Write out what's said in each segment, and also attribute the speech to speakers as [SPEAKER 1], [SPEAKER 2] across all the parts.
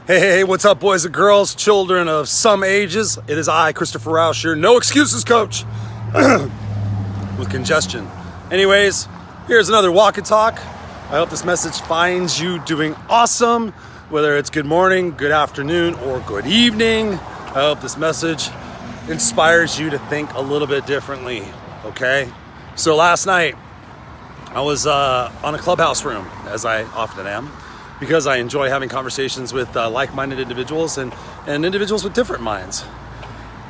[SPEAKER 1] Hey, what's up, boys and girls, children of some ages? It is I, Christopher Rausch, your no excuses coach with congestion. Anyways, here's another walk and talk. I hope this message finds you doing awesome, whether it's good morning, good afternoon, or good evening. I hope this message inspires you to think a little bit differently, okay? So last night, I was on a clubhouse room, as I often am, because I enjoy having conversations with like-minded individuals and individuals with different minds.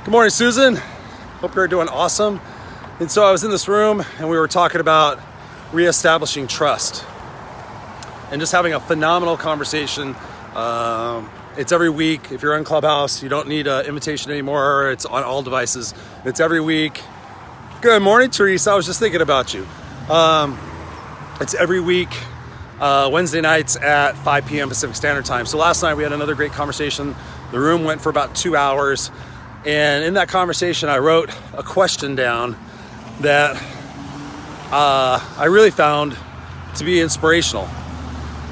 [SPEAKER 1] Good morning, Susan. Hope you're doing awesome. And so I was in this room and we were talking about reestablishing trust and just having a phenomenal conversation. It's every week. If you're on Clubhouse, you don't need an invitation anymore. It's on all devices. It's every week. Good morning, Teresa. I was just thinking about you. It's every week. Wednesday nights at 5 p.m. Pacific Standard Time. So last night we had another great conversation. The room went for about 2 hours. And in that conversation, I wrote a question down that I really found to be inspirational.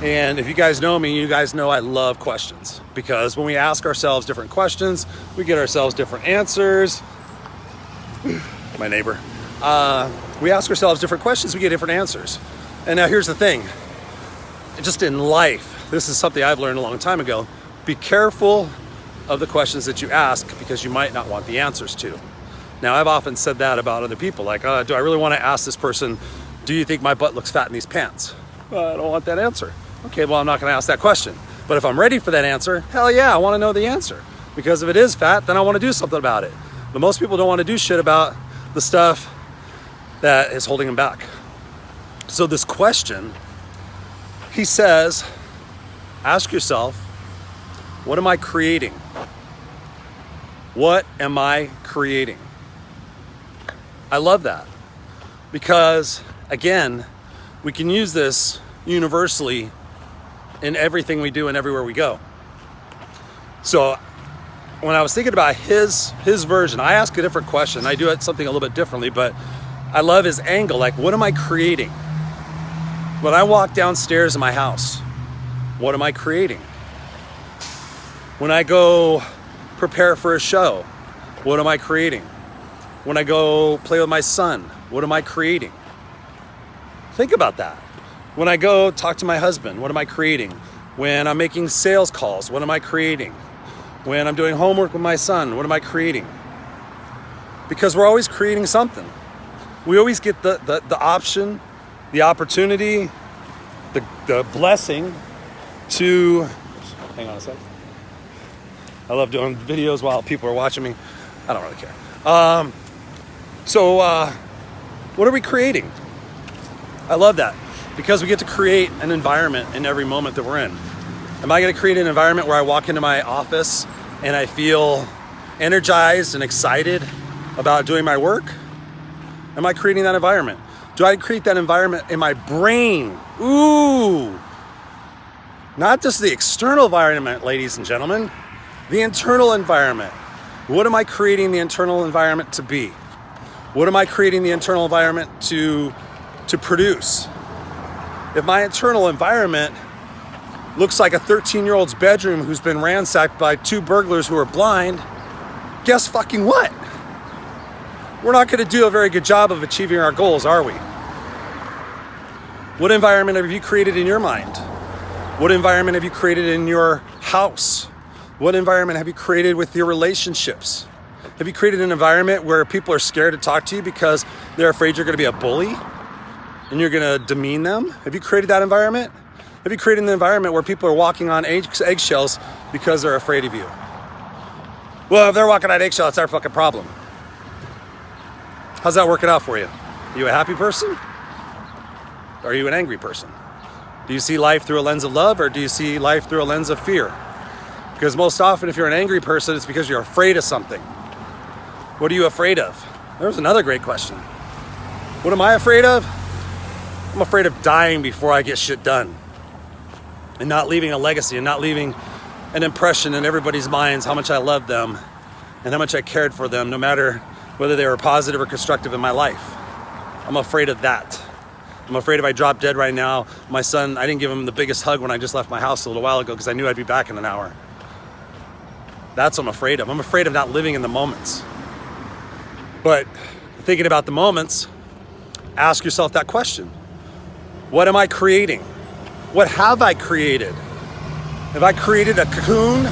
[SPEAKER 1] And if you guys know me, you guys know I love questions, because when we ask ourselves different questions, we get ourselves different answers. My neighbor. We ask ourselves different questions, we get different answers. And now here's the thing. Just in life, this is something I've learned a long time ago. Be careful of the questions that you ask, because you might not want the answers to. Now, I've often said that about other people. Like, do I really want to ask this person, do you think my butt looks fat in these pants? Well, I don't want that answer. Okay, well, I'm not going to ask that question. But if I'm ready for that answer, hell yeah, I want to know the answer. Because if it is fat, then I want to do something about it. But most people don't want to do shit about the stuff that is holding them back. So this question, he says, ask yourself, what am I creating? What am I creating? I love that, because again, we can use this universally in everything we do and everywhere we go. So when I was thinking about his version, I ask a different question. I do it something a little bit differently, but I love his angle. Like, what am I creating? When I walk downstairs in my house, what am I creating? When I go prepare for a show, what am I creating? When I go play with my son, what am I creating? Think about that. When I go talk to my husband, what am I creating? When I'm making sales calls, what am I creating? When I'm doing homework with my son, what am I creating? Because we're always creating something. We always get the option, the opportunity, the blessing to, hang on a sec. I love doing videos while people are watching me. I don't really care. So what are we creating? I love that, because we get to create an environment in every moment that we're in. Am I going to create an environment where I walk into my office and I feel energized and excited about doing my work? Am I creating that environment? Do I create that environment in my brain? Ooh. Not just the external environment, ladies and gentlemen. The internal environment. What am I creating the internal environment to be? What am I creating the internal environment to produce? If my internal environment looks like a 13-year-old's bedroom who's been ransacked by 2 burglars who are blind, guess fucking what? We're not going to do a very good job of achieving our goals, are we? What environment have you created in your mind? What environment have you created in your house? What environment have you created with your relationships? Have you created an environment where people are scared to talk to you because they're afraid you're going to be a bully and you're going to demean them? Have you created that environment? Have you created an environment where people are walking on eggshells because they're afraid of you? Well, if they're walking on eggshells, it's our fucking problem. How's that working out for you? Are you a happy person? Or are you an angry person? Do you see life through a lens of love, or do you see life through a lens of fear? Because most often, if you're an angry person, it's because you're afraid of something. What are you afraid of? There's another great question. What am I afraid of? I'm afraid of dying before I get shit done. And not leaving a legacy, and not leaving an impression in everybody's minds how much I love them and how much I cared for them, no matter whether they were positive or constructive in my life. I'm afraid of that. I'm afraid if I drop dead right now, my son, I didn't give him the biggest hug when I just left my house a little while ago because I knew I'd be back in an hour. That's what I'm afraid of. I'm afraid of not living in the moments. But thinking about the moments, ask yourself that question. What am I creating? What have I created? Have I created a cocoon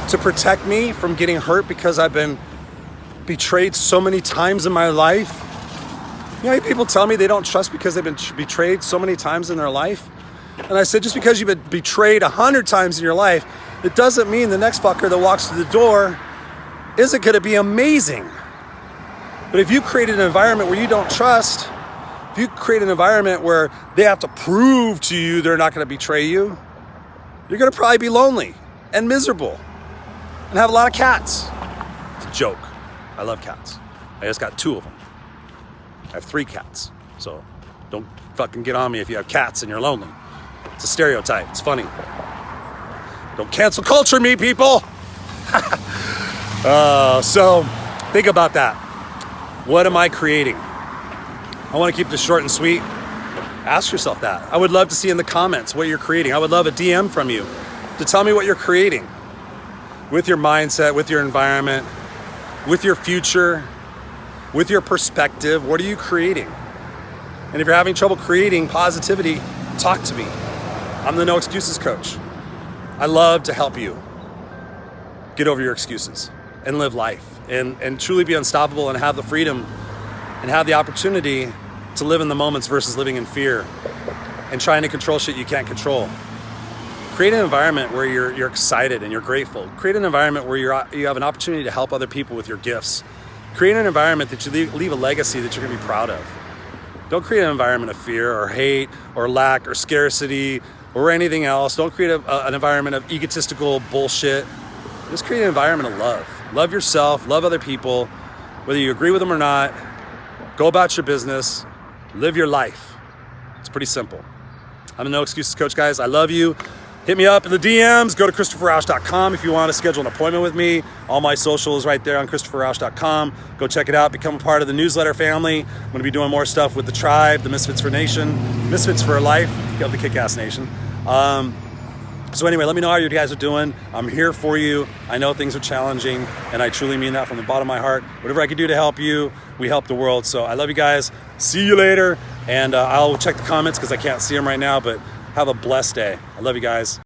[SPEAKER 1] to protect me from getting hurt because I've been betrayed so many times in my life? You know, people tell me they don't trust because they've been betrayed so many times in their life. And I said, just because you've been betrayed 100 times in your life, it doesn't mean the next fucker that walks through the door isn't going to be amazing. But if you create an environment where you don't trust, if you create an environment where they have to prove to you they're not going to betray you, you're going to probably be lonely and miserable and have a lot of cats. It's a joke. I love cats. I just got 2 of them. I have 3 cats. So don't fucking get on me if you have cats and you're lonely. It's a stereotype. It's funny. Don't cancel culture me, people. So think about that. What am I creating? I want to keep this short and sweet. Ask yourself that. I would love to see in the comments what you're creating. I would love a DM from you to tell me what you're creating with your mindset, with your environment, with your future, with your perspective. What are you creating? And if you're having trouble creating positivity, talk to me. I'm the No Excuses Coach. I love to help you get over your excuses and live life and truly be unstoppable and have the freedom and have the opportunity to live in the moments versus living in fear and trying to control shit you can't control. Create an environment where you're excited and you're grateful. Create an environment where you have an opportunity to help other people with your gifts. Create an environment that you leave a legacy that you're gonna be proud of. Don't create an environment of fear or hate or lack or scarcity or anything else. Don't create an environment of egotistical bullshit. Just create an environment of love. Love yourself, love other people, whether you agree with them or not. Go about your business, live your life. It's pretty simple. I'm the No Excuses Coach, guys. I love you. Hit me up in the DMs. Go to ChristopherRausch.com if you want to schedule an appointment with me. All my socials right there on ChristopherRausch.com. Go check it out. Become a part of the newsletter family. I'm going to be doing more stuff with the tribe, the Misfits for Nation, Misfits for Life of the Kick-Ass Nation. So anyway, let me know how you guys are doing. I'm here for you. I know things are challenging, and I truly mean that from the bottom of my heart. Whatever I can do to help you, we help the world. So I love you guys. See you later. And I'll check the comments because I can't see them right now, but have a blessed day. I love you guys.